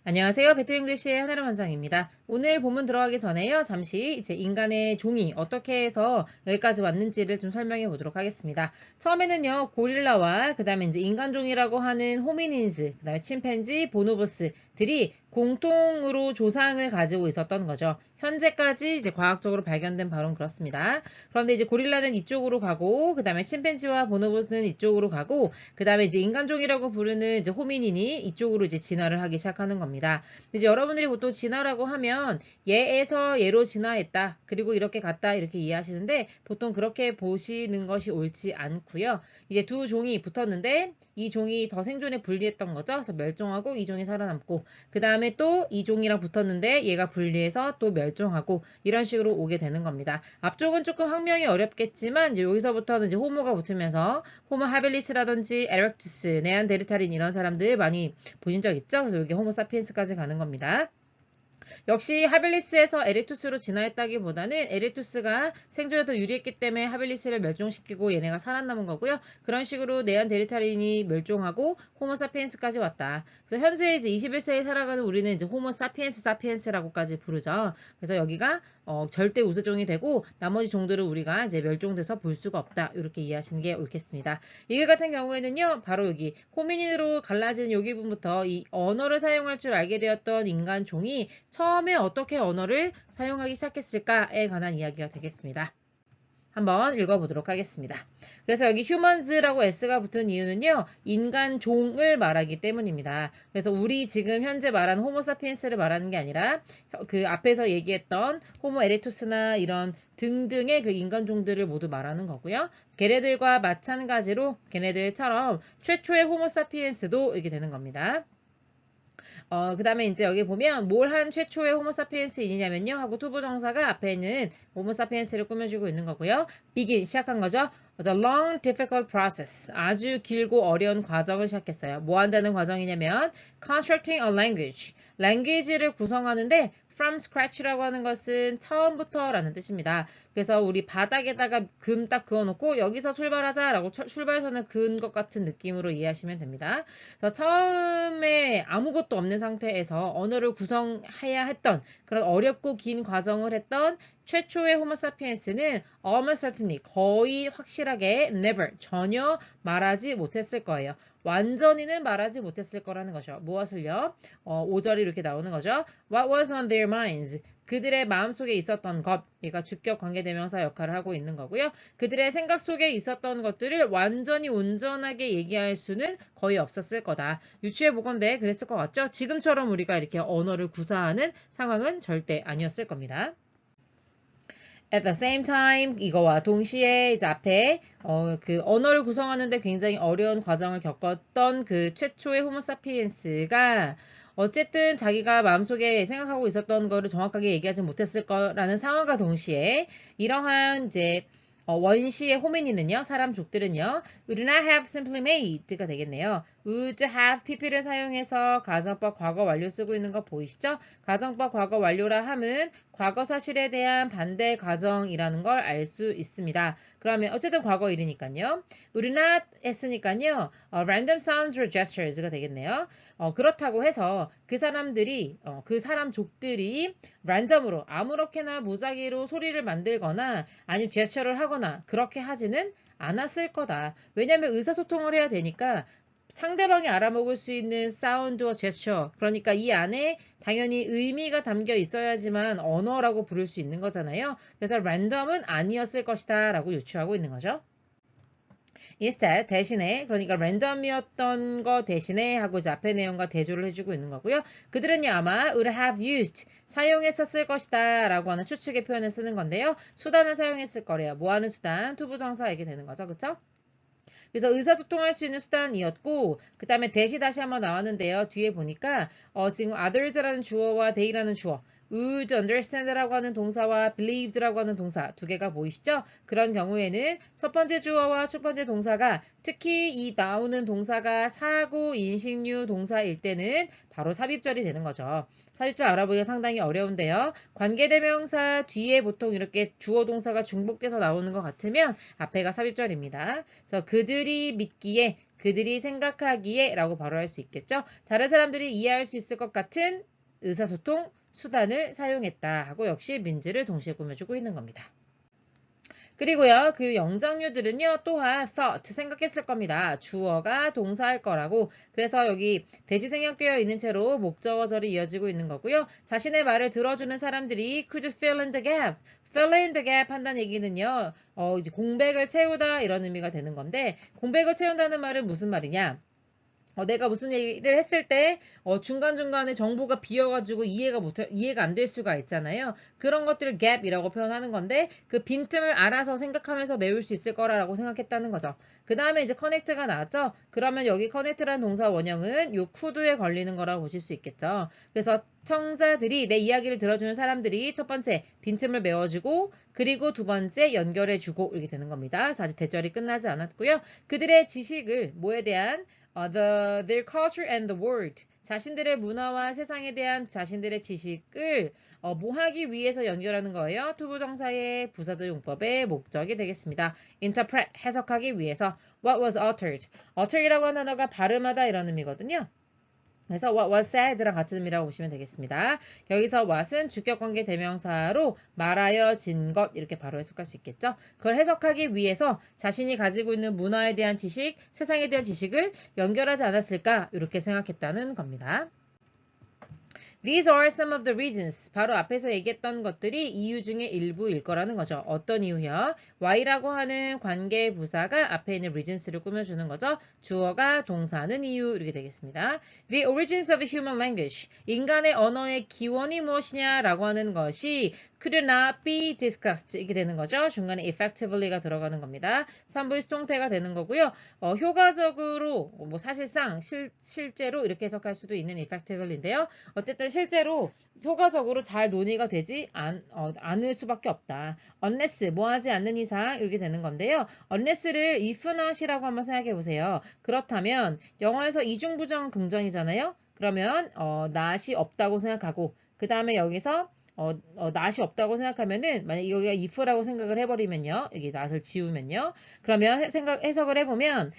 안녕하세요. 배트잉글리시의 하나름 원장입니다. 오늘 본문 들어가기 전에요. 잠시 이제 인간의 종이 어떻게 해서 여기까지 왔는지를 좀 설명해 보도록 하겠습니다. 처음에는요, 고릴라와 그 다음에 이제 인간종이라고 하는 호미닌즈, 그 다음에 침팬지, 보노보스들이 공통으로 조상을 가지고 있었던 거죠. 현재까지 이제 과학적으로 발견된 바로는 그렇습니다. 그런데 이제 고릴라는 이쪽으로 가고, 그 다음에 침팬지와 보노보스는 이쪽으로 가고, 그 다음에 이제 인간종이라고 부르는 이제 호미닌이 이쪽으로 이제 진화를 하기 시작하는 겁니다. 이제 여러분들이 보통 진화라고 하면 얘에서 얘로 진화했다. 그리고 이렇게 갔다. 이렇게 이해하시는데 보통 그렇게 보시는 것이 옳지 않고요. 이제 두 종이 붙었는데 이 종이 더 생존에 불리했던 거죠. 그래서 멸종하고 이 종이 살아남고 그 다음에 또 이 종이랑 붙었는데 얘가 불리해서 또 멸종하고 이런 식으로 오게 되는 겁니다. 앞쪽은 조금 학명이 어렵겠지만 이제 여기서부터는 이제 호모가 붙으면서 호모 하빌리스라든지 에렉투스, 네안데르탈인 이런 사람들 많이 보신 적 있죠? 그래서 여기 호모 사피엔스까지 가는 겁니다. 역시 하빌리스에서 에렉투스로 진화했다기보다는 에렉투스가 생존에 더 유리했기 때문에 하빌리스를 멸종시키고 얘네가 살아남은 거고요. 그런 식으로 네안데르탈인이 멸종하고 호모 사피엔스까지 왔다. 그래서 현재 이제 21세기에 살아가는 우리는 이제 호모 사피엔스 사피엔스라고까지 부르죠. 그래서 여기가 절대 우세종이 되고 나머지 종들은 우리가 이제 멸종돼서 볼 수가 없다. 이렇게 이해하시는 게 옳겠습니다. 이 같은 경우에는요. 바로 여기 호미닌으로 갈라진 여기 부분부터 이 언어를 사용할 줄 알게 되었던 인간 종이 처음에 어떻게 언어를 사용하기 시작했을까에 관한 이야기가 되겠습니다. 한번 읽어보도록 하겠습니다. 그래서 여기 humans라고 s가 붙은 이유는요. 인간 종을 말하기 때문입니다. 그래서 우리 지금 현재 말하는 호모 사피엔스를 말하는 게 아니라 그 앞에서 얘기했던 호모 에렉투스나 이런 등등의 그 인간 종들을 모두 말하는 거고요. 걔네들과 마찬가지로 걔네들처럼 최초의 호모 사피엔스도 이렇게 되는 겁니다. 그 다음에 이제 여기 보면 뭘 한 최초의 호모사피엔스인이냐면요 하고 투부정사가 앞에 있는 호모사피엔스를 꾸며주고 있는 거고요. begin 시작한 거죠. The long difficult process 아주 길고 어려운 과정을 시작했어요. 뭐 한다는 과정이냐면 constructing a language를 구성하는데 from scratch라고 하는 것은 처음부터라는 뜻입니다. 그래서 우리 바닥에다가 금 딱 그어놓고 여기서 출발하자라고 출발선을 그은 것 같은 느낌으로 이해하시면 됩니다. 그래서 처음에 아무것도 없는 상태에서 언어를 구성해야 했던 그런 어렵고 긴 과정을 했던 최초의 호모사피엔스는 almost certainly 거의 확실하게 never 전혀 말하지 못했을 거예요. 완전히는 말하지 못했을 거라는 거죠. 무엇을요? 5절이 이렇게 나오는 거죠. What was on their minds? 그들의 마음속에 있었던 것, 얘가 주격 관계대명사 역할을 하고 있는 거고요. 그들의 생각 속에 있었던 것들을 완전히 온전하게 얘기할 수는 거의 없었을 거다. 유추해 보건대 그랬을 것 같죠? 지금처럼 우리가 이렇게 언어를 구사하는 상황은 절대 아니었을 겁니다. At the same time 이거와 동시에 이제 앞에 그 언어를 구성하는데 굉장히 어려운 과정을 겪었던 그 최초의 호모사피엔스가 어쨌든 자기가 마음속에 생각하고 있었던 거를 정확하게 얘기하지 못했을 거라는 상황과 동시에 이러한 이제 원시의 호미니는요, 사람족들은요, would not have simply made가 되겠네요. would have pp를 사용해서 가정법 과거 완료 쓰고 있는 거 보이시죠? 가정법 과거 완료라 함은 과거 사실에 대한 반대 과정이라는 걸 알 수 있습니다. 그러면 어쨌든 과거일이니까요. would not 했으니까요. random sounds or gestures가 되겠네요. 그렇다고 해서 그 사람들이 그 사람족들이 랜덤으로 아무렇게나 무작위로 소리를 만들거나 아니면 제스처를 하거나 그렇게 하지는 않았을 거다. 왜냐하면 의사소통을 해야 되니까 상대방이 알아먹을 수 있는 사운드와 제스처 그러니까 이 안에 당연히 의미가 담겨 있어야지만 언어라고 부를 수 있는 거잖아요. 그래서 랜덤은 아니었을 것이다 라고 유추하고 있는 거죠. instead 대신에 그러니까 랜덤이었던 거 대신에 하고 이제 앞의 내용과 대조를 해주고 있는 거고요. 그들은요 아마 would have used 사용했었을 것이다 라고 하는 추측의 표현을 쓰는 건데요. 수단을 사용했을 거래요. 뭐 하는 수단? 투부정사에게 되는 거죠. 그쵸? 그래서 의사소통할 수 있는 수단이었고 그 다음에 대시 다시 한번 나왔는데요. 뒤에 보니까 지금 others라는 주어와 they라는 주어 would understand라고 하는 동사와 believed라고 하는 동사 두 개가 보이시죠? 그런 경우에는 첫 번째 주어와 첫 번째 동사가 특히 이 나오는 동사가 사고 인식류 동사일 때는 바로 삽입절이 되는 거죠. 삽입절 알아보기가 상당히 어려운데요. 관계대명사 뒤에 보통 이렇게 주어 동사가 중복돼서 나오는 것 같으면 앞에가 삽입절입니다. 그래서 그들이 믿기에 그들이 생각하기에 라고 바로 할 수 있겠죠. 다른 사람들이 이해할 수 있을 것 같은 의사소통 수단을 사용했다 하고 역시 민지를 동시에 꾸며주고 있는 겁니다. 그리고요, 그 영장류들은요, 또한 thought, 생각했을 겁니다. 주어가 동사할 거라고. 그래서 여기 대시 생략되어 있는 채로 목적어절이 이어지고 있는 거고요. 자신의 말을 들어주는 사람들이 could fill in the gap. fill in the gap 한다는 얘기는요, 이제 공백을 채우다 이런 의미가 되는 건데, 공백을 채운다는 말은 무슨 말이냐? 내가 무슨 얘기를 했을 때 중간중간에 정보가 비어가지고 이해가 안 될 수가 있잖아요. 그런 것들을 gap이라고 표현하는 건데 그 빈틈을 알아서 생각하면서 메울 수 있을 거라고 생각했다는 거죠. 그 다음에 이제 connect가 나왔죠. 그러면 여기 connect라는 동사 원형은 요 could에 걸리는 거라고 보실 수 있겠죠. 그래서 청자들이 내 이야기를 들어주는 사람들이 첫 번째 빈틈을 메워주고 그리고 두 번째 연결해주고 이렇게 되는 겁니다. 그래서 아직 대절이 끝나지 않았고요. 그들의 지식을 뭐에 대한 their culture and the world. 자신들의 문화와 세상에 대한 자신들의 지식을 뭐 하기 위해서 연결하는 거예요. 투부정사의 부사절 용법의 목적이 되겠습니다. interpret, 해석하기 위해서. what was uttered. utter이라고 하는 단어가 발음하다 이런 의미거든요. 그래서 what was said랑 같은 의미라고 보시면 되겠습니다. 여기서 what은 주격관계 대명사로 말하여진 것 이렇게 바로 해석할 수 있겠죠. 그걸 해석하기 위해서 자신이 가지고 있는 문화에 대한 지식, 세상에 대한 지식을 연결하지 않았을까 이렇게 생각했다는 겁니다. These are some of the reasons. 바로 앞에서 얘기했던 것들이 이유 중에 일부일 거라는 거죠. 어떤 이유요? Y라고 하는 관계 부사가 앞에 있는 reasons를 꾸며주는 거죠. 주어가 동사는 이유 이렇게 되겠습니다. The origins of human language. 인간의 언어의 기원이 무엇이냐라고 하는 것이 could not be discussed 이렇게 되는 거죠. 중간에 effectively가 들어가는 겁니다. 3부의 수동태가 되는 거고요. 효과적으로 뭐 사실상 실제로 이렇게 해석할 수도 있는 effectively인데요. 어쨌든 실제로 효과적으로 잘 논의가 되지 않을 수밖에 없다. unless 뭐 하지 않는 이상 이렇게 되는 건데요. unless를 if not이라고 한번 생각해 보세요. 그렇다면 영어에서 이중부정은 긍정이잖아요. 그러면 not이 없다고 생각하고 그 다음에 여기서 not이 없다고 생각하면은 만약 여기가 if라고 생각을 해버리면요. 여기 not을 지우면요. 그러면 해석을 해보면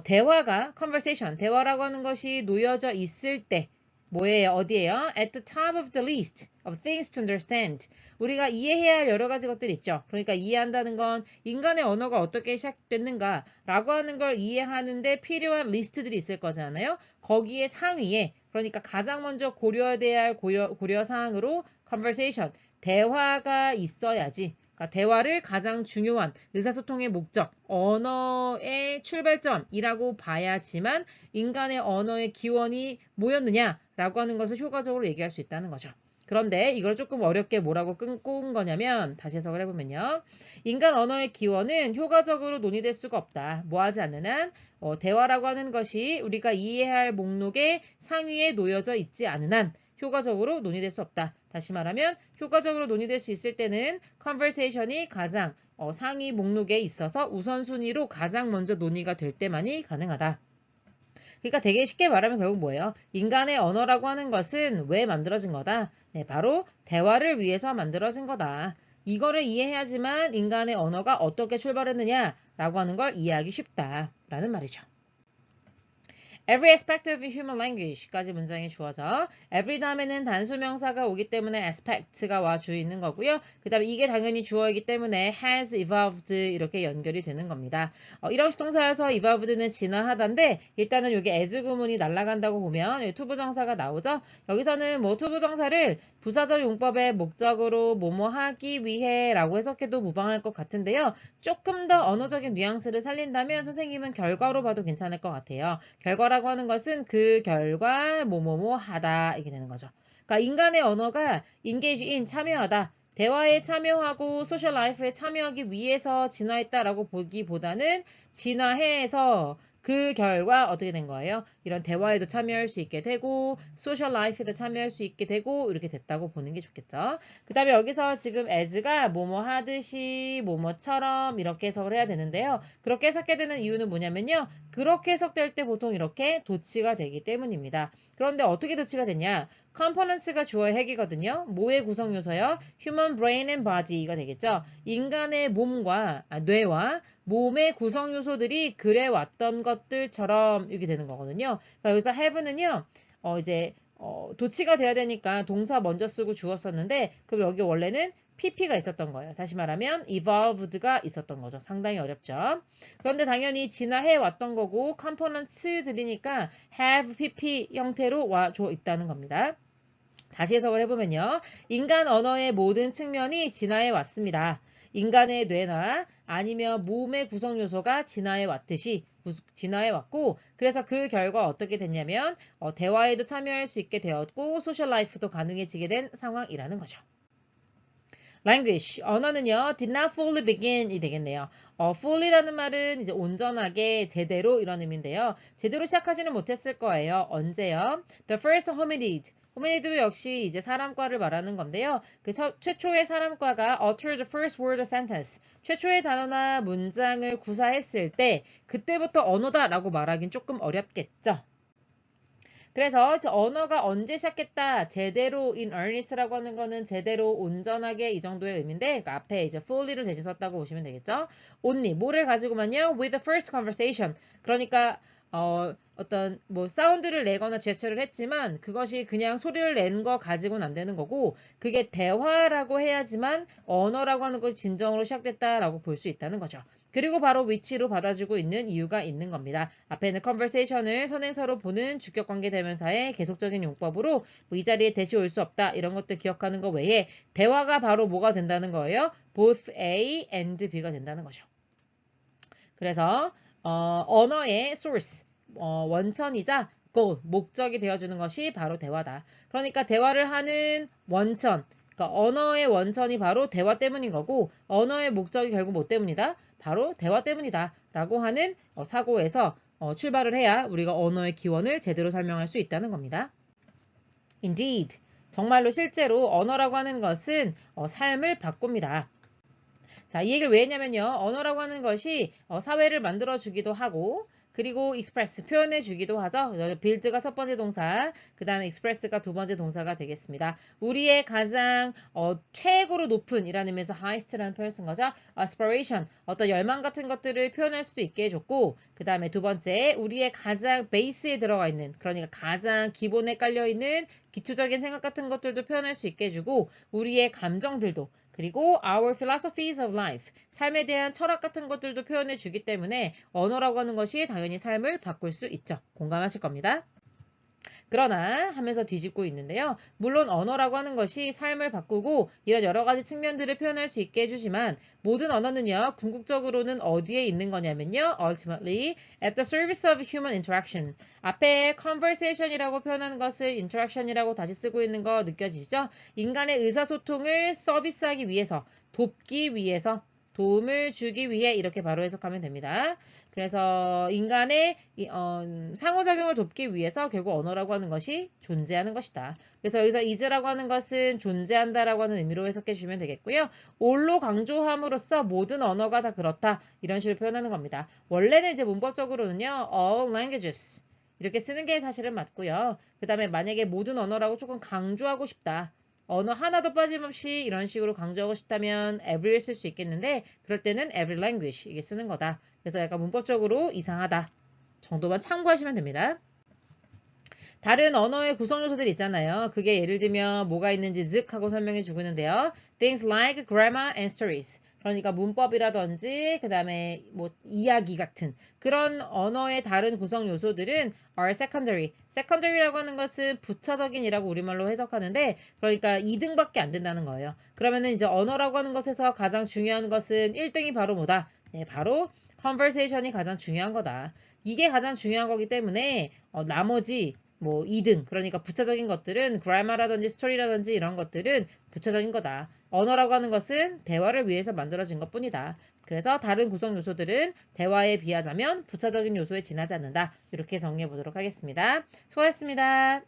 대화가 conversation 대화라고 하는 것이 놓여져 있을 때 뭐예요? 어디예요? At the top of the list of things to understand. 우리가 이해해야 할 여러 가지 것들이 있죠. 그러니까 이해한다는 건 인간의 언어가 어떻게 시작됐는가 라고 하는 걸 이해하는데 필요한 리스트들이 있을 거잖아요. 거기에 상위에 그러니까 가장 먼저 고려돼야 할 고려사항으로 conversation, 대화가 있어야지. 그러니까 대화를 가장 중요한 의사소통의 목적, 언어의 출발점이라고 봐야지만 인간의 언어의 기원이 뭐였느냐라고 하는 것을 효과적으로 얘기할 수 있다는 거죠. 그런데 이걸 조금 어렵게 뭐라고 꾼 거냐면 다시 해석을 해보면요. 인간 언어의 기원은 효과적으로 논의될 수가 없다. 뭐 하지 않는 한 대화라고 하는 것이 우리가 이해할 목록의 상위에 놓여져 있지 않은 한 효과적으로 논의될 수 없다. 다시 말하면 효과적으로 논의될 수 있을 때는 conversation이 가장 상위 목록에 있어서 우선순위로 가장 먼저 논의가 될 때만이 가능하다. 그러니까 되게 쉽게 말하면 결국 뭐예요? 인간의 언어라고 하는 것은 왜 만들어진 거다? 네, 바로 대화를 위해서 만들어진 거다. 이거를 이해해야지만 인간의 언어가 어떻게 출발했느냐라고 하는 걸 이해하기 쉽다라는 말이죠. Every aspect of human language까지 문장이 주어져 every 다음에는 단수명사가 오기 때문에 aspect가 와 주 있는 거고요. 그 다음에 이게 당연히 주어이기 때문에 has evolved 이렇게 연결이 되는 겁니다. 이형식 동사에서 evolved는 진화하다인데 일단은 여기 as 구문이 날아간다고 보면 여기 투부정사가 나오죠. 여기서는 뭐 투부정사를 부사절 용법의 목적으로 뭐뭐 하기 위해 라고 해석해도 무방할 것 같은데요. 조금 더 언어적인 뉘앙스를 살린다면 선생님은 결과로 봐도 괜찮을 것 같아요. 결과라고 하는 것은 그 결과 뭐뭐뭐 하다 이게 되는 거죠. 그러니까 인간의 언어가 engage in 참여하다. 대화에 참여하고 소셜 라이프에 참여하기 위해서 진화했다라고 보기보다는 진화해서 그 결과 어떻게 된 거예요? 이런 대화에도 참여할 수 있게 되고 소셜 라이프에도 참여할 수 있게 되고 이렇게 됐다고 보는 게 좋겠죠. 그 다음에 여기서 지금 as가 뭐뭐 하듯이 뭐뭐처럼 이렇게 해석을 해야 되는데요. 그렇게 해석해야 되는 이유는 뭐냐면요. 그렇게 해석될 때 보통 이렇게 도치가 되기 때문입니다. 그런데 어떻게 도치가 됐냐? components가 주어의 핵이거든요. 뭐의 구성 요소요? human brain and body가 되겠죠. 인간의 몸과 뇌와 몸의 구성 요소들이 그래 왔던 것들처럼 이렇게 되는 거거든요. 그러니까 여기서 have는요. 이제 도치가 돼야 되니까 동사 먼저 쓰고 주어 썼는데 그럼 여기 원래는 pp가 있었던 거예요. 다시 말하면 evolved가 있었던 거죠. 상당히 어렵죠. 그런데 당연히 진화해 왔던 거고 components들이니까 have pp 형태로 와줘 있다는 겁니다. 다시 해석을 해보면요. 인간 언어의 모든 측면이 진화해 왔습니다. 인간의 뇌나 아니면 몸의 구성 요소가 진화해 왔듯이 진화해 왔고 그래서 그 결과 어떻게 됐냐면 대화에도 참여할 수 있게 되었고 소셜 라이프도 가능해지게 된 상황이라는 거죠. language, 언어는요, did not fully begin이 되겠네요. fully라는 말은 이제 온전하게, 제대로 이런 의미인데요. 제대로 시작하지는 못했을 거예요. 언제요? The first hominid. 호미니드도 역시 이제 사람과를 말하는 건데요. 그 최초의 사람과가 utter the first word or sentence. 최초의 단어나 문장을 구사했을 때 그때부터 언어다라고 말하긴 조금 어렵겠죠. 그래서 언어가 언제 시작했다, 제대로 in earnest라고 하는 거는 제대로 온전하게 이 정도의 의미인데 그 앞에 이제 fully로 대신 썼다고 보시면 되겠죠. only 뭐를 가지고만요, with the first conversation. 그러니까 어떤 뭐 사운드를 내거나 제스처를 했지만 그것이 그냥 소리를 낸 거 가지고는 안 되는 거고 그게 대화라고 해야지만 언어라고 하는 것이 진정으로 시작됐다라고 볼 수 있다는 거죠. 그리고 바로 위치로 받아주고 있는 이유가 있는 겁니다. 앞에는 conversation을 선행사로 보는 주격관계 대명사의 계속적인 용법으로 뭐 이 자리에 대시 올 수 없다 이런 것들 기억하는 거 외에 대화가 바로 뭐가 된다는 거예요? both A and B가 된다는 거죠. 그래서 언어의 source, 원천이자 goal, 목적이 되어주는 것이 바로 대화다. 그러니까 대화를 하는 원천, 그러니까 언어의 원천이 바로 대화 때문인 거고 언어의 목적이 결국 뭐 때문이다? 바로 대화 때문이다 라고 하는 사고에서 출발을 해야 우리가 언어의 기원을 제대로 설명할 수 있다는 겁니다. Indeed, 정말로 실제로 언어라고 하는 것은 삶을 바꿉니다. 자, 이 얘기를 왜 했냐면요. 언어라고 하는 것이 사회를 만들어주기도 하고 그리고 express, 표현해주기도 하죠. build가 첫 번째 동사, 그 다음에 express가 두 번째 동사가 되겠습니다. 우리의 가장 최고로 높은 이라는 의미에서 highest라는 표현을 쓴 거죠. aspiration, 어떤 열망 같은 것들을 표현할 수도 있게 해줬고 그 다음에 두 번째, 우리의 가장 베이스에 들어가 있는, 그러니까 가장 기본에 깔려있는 기초적인 생각 같은 것들도 표현할 수 있게 해주고 우리의 감정들도 그리고 our philosophies of life, 삶에 대한 철학 같은 것들도 표현해 주기 때문에 언어라고 하는 것이 당연히 삶을 바꿀 수 있죠. 공감하실 겁니다. 그러나 하면서 뒤집고 있는데요. 물론 언어라고 하는 것이 삶을 바꾸고 이런 여러 가지 측면들을 표현할 수 있게 해주지만 모든 언어는요. 궁극적으로는 어디에 있는 거냐면요. ultimately at the service of human interaction. 앞에 conversation이라고 표현하는 것을 interaction이라고 다시 쓰고 있는 거 느껴지시죠? 인간의 의사소통을 서비스하기 위해서, 돕기 위해서, 도움을 주기 위해 이렇게 바로 해석하면 됩니다. 그래서 인간의 상호작용을 돕기 위해서 결국 언어라고 하는 것이 존재하는 것이다. 그래서 여기서 is라고 하는 것은 존재한다라고 하는 의미로 해석해 주시면 되겠고요. all로 강조함으로써 모든 언어가 다 그렇다. 이런 식으로 표현하는 겁니다. 원래는 이제 문법적으로는요. all languages 이렇게 쓰는 게 사실은 맞고요. 그 다음에 만약에 모든 언어라고 조금 강조하고 싶다. 언어 하나도 빠짐없이 이런 식으로 강조하고 싶다면 every를 쓸 수 있겠는데 그럴 때는 every language 이게 쓰는 거다. 그래서 약간 문법적으로 이상하다 정도만 참고하시면 됩니다. 다른 언어의 구성 요소들 있잖아요. 그게 예를 들면 뭐가 있는지 즉 하고 설명해 주고 있는데요. Things like grammar and stories. 그러니까 문법이라든지 그 다음에 뭐 이야기 같은 그런 언어의 다른 구성 요소들은 are secondary. secondary라고 하는 것은 부차적인이라고 우리말로 해석하는데 그러니까 2등밖에 안 된다는 거예요. 그러면은 이제 언어라고 하는 것에서 가장 중요한 것은 1등이 바로 뭐다? 네, 바로 conversation이 가장 중요한 거다. 이게 가장 중요한 거기 때문에 나머지 뭐 2등, 그러니까 부차적인 것들은 grammar라든지 story라든지 이런 것들은 부차적인 거다. 언어라고 하는 것은 대화를 위해서 만들어진 것뿐이다. 그래서 다른 구성 요소들은 대화에 비하자면 부차적인 요소에 지나지 않는다. 이렇게 정리해 보도록 하겠습니다. 수고하셨습니다.